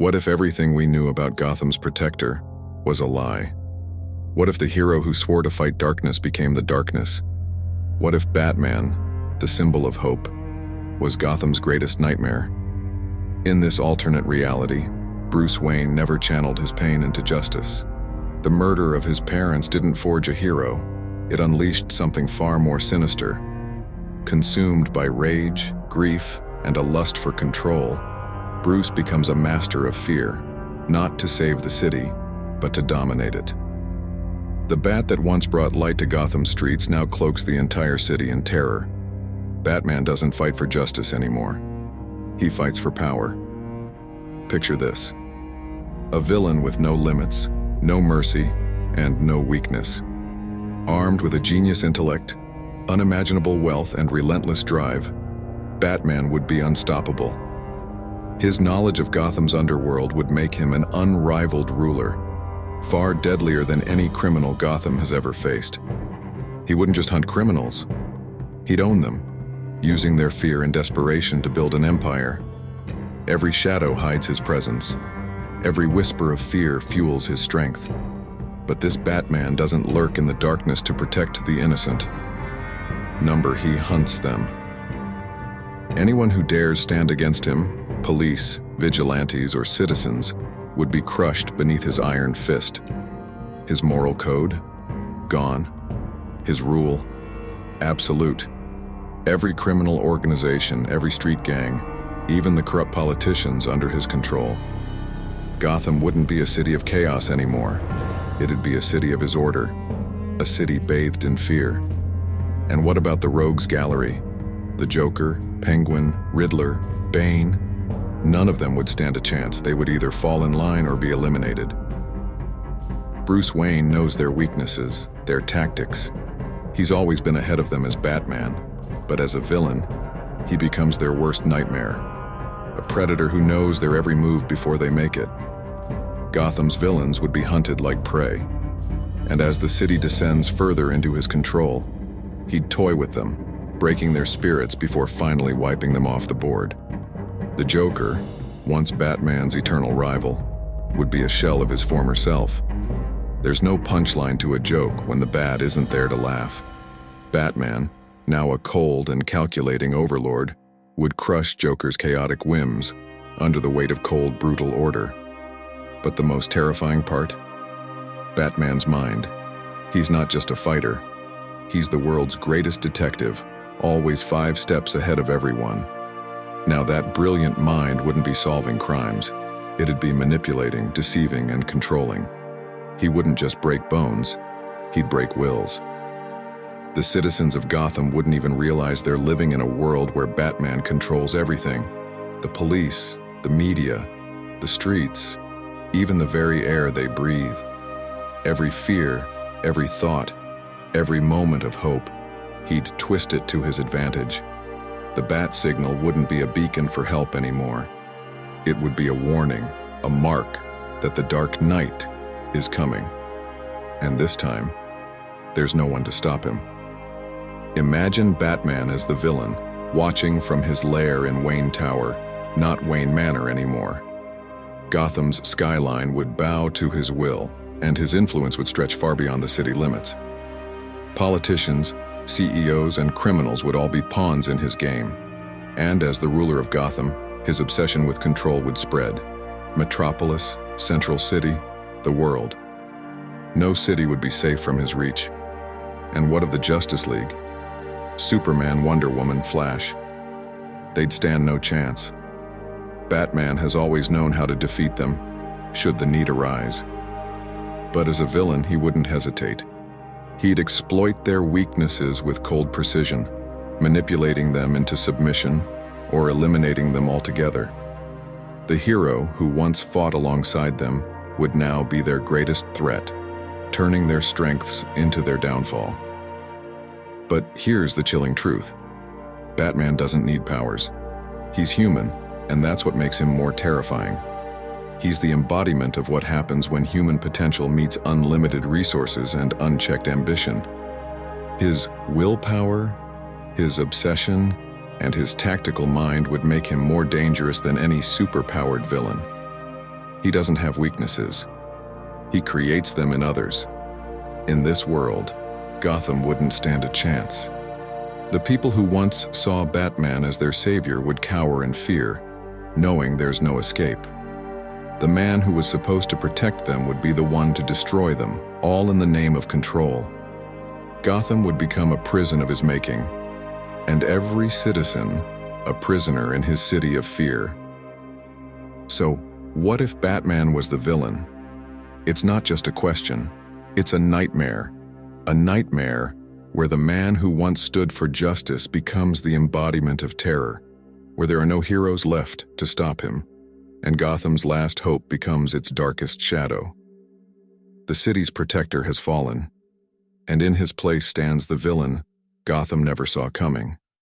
What if everything we knew about Gotham's protector was a lie? What if the hero who swore to fight darkness became the darkness? What if Batman, the symbol of hope, was Gotham's greatest nightmare? In this alternate reality, Bruce Wayne never channeled his pain into justice. The murder of his parents didn't forge a hero, it unleashed something far more sinister. Consumed by rage, grief, and a lust for control, Bruce becomes a master of fear, not to save the city, but to dominate it. The bat that once brought light to Gotham streets now cloaks the entire city in terror. Batman doesn't fight for justice anymore. He fights for power. Picture this: a villain with no limits, no mercy, and no weakness. Armed with a genius intellect, unimaginable wealth, and relentless drive, Batman would be unstoppable. His knowledge of Gotham's underworld would make him an unrivaled ruler, far deadlier than any criminal Gotham has ever faced. He wouldn't just hunt criminals, he'd own them, using their fear and desperation to build an empire. Every shadow hides his presence. Every whisper of fear fuels his strength. But this Batman doesn't lurk in the darkness to protect the innocent. He hunts them. Anyone who dares stand against him, police, vigilantes, or citizens, would be crushed beneath his iron fist. His moral code? Gone. His rule? Absolute. Every criminal organization, every street gang, even the corrupt politicians under his control. Gotham wouldn't be a city of chaos anymore. It'd be a city of his order, a city bathed in fear. And what about the rogues gallery? The Joker, Penguin, Riddler, Bane? None of them would stand a chance. They would either fall in line or be eliminated. Bruce Wayne knows their weaknesses, their tactics. He's always been ahead of them as Batman, but as a villain, he becomes their worst nightmare. A predator who knows their every move before they make it. Gotham's villains would be hunted like prey, and as the city descends further into his control, he'd toy with them, breaking their spirits before finally wiping them off the board. The Joker, once Batman's eternal rival, would be a shell of his former self. There's no punchline to a joke when the Bat isn't there to laugh. Batman, now a cold and calculating overlord, would crush Joker's chaotic whims under the weight of cold, brutal order. But the most terrifying part? Batman's mind. He's not just a fighter. He's the world's greatest detective, always 5 steps ahead of everyone. Now that brilliant mind wouldn't be solving crimes. It'd be manipulating, deceiving, and controlling. He wouldn't just break bones, he'd break wills. The citizens of Gotham wouldn't even realize they're living in a world where Batman controls everything. The police, the media, the streets, even the very air they breathe. Every fear, every thought, every moment of hope, he'd twist it to his advantage. The bat signal wouldn't be a beacon for help anymore. It would be a warning, a mark that the dark night is coming. And this time, there's no one to stop him. Imagine Batman as the villain, watching from his lair in Wayne Tower, not Wayne Manor anymore. Gotham's skyline would bow to his will, and his influence would stretch far beyond the city limits. Politicians, CEOs, and criminals would all be pawns in his game. And as the ruler of Gotham, his obsession with control would spread. Metropolis, Central City, the world. No city would be safe from his reach. And what of the Justice League? Superman, Wonder Woman, Flash. They'd stand no chance. Batman has always known how to defeat them, should the need arise. But as a villain, he wouldn't hesitate. He'd exploit their weaknesses with cold precision, manipulating them into submission or eliminating them altogether. The hero who once fought alongside them would now be their greatest threat, turning their strengths into their downfall. But here's the chilling truth. Batman doesn't need powers. He's human, and that's what makes him more terrifying. He's the embodiment of what happens when human potential meets unlimited resources and unchecked ambition. His willpower, his obsession, and his tactical mind would make him more dangerous than any superpowered villain. He doesn't have weaknesses. He creates them in others. In this world, Gotham wouldn't stand a chance. The people who once saw Batman as their savior would cower in fear, knowing there's no escape. The man who was supposed to protect them would be the one to destroy them, all in the name of control. Gotham would become a prison of his making, and every citizen a prisoner in his city of fear. So, what if Batman was the villain? It's not just a question, it's a nightmare where the man who once stood for justice becomes the embodiment of terror, where there are no heroes left to stop him, and Gotham's last hope becomes its darkest shadow. The city's protector has fallen, and in his place stands the villain Gotham never saw coming.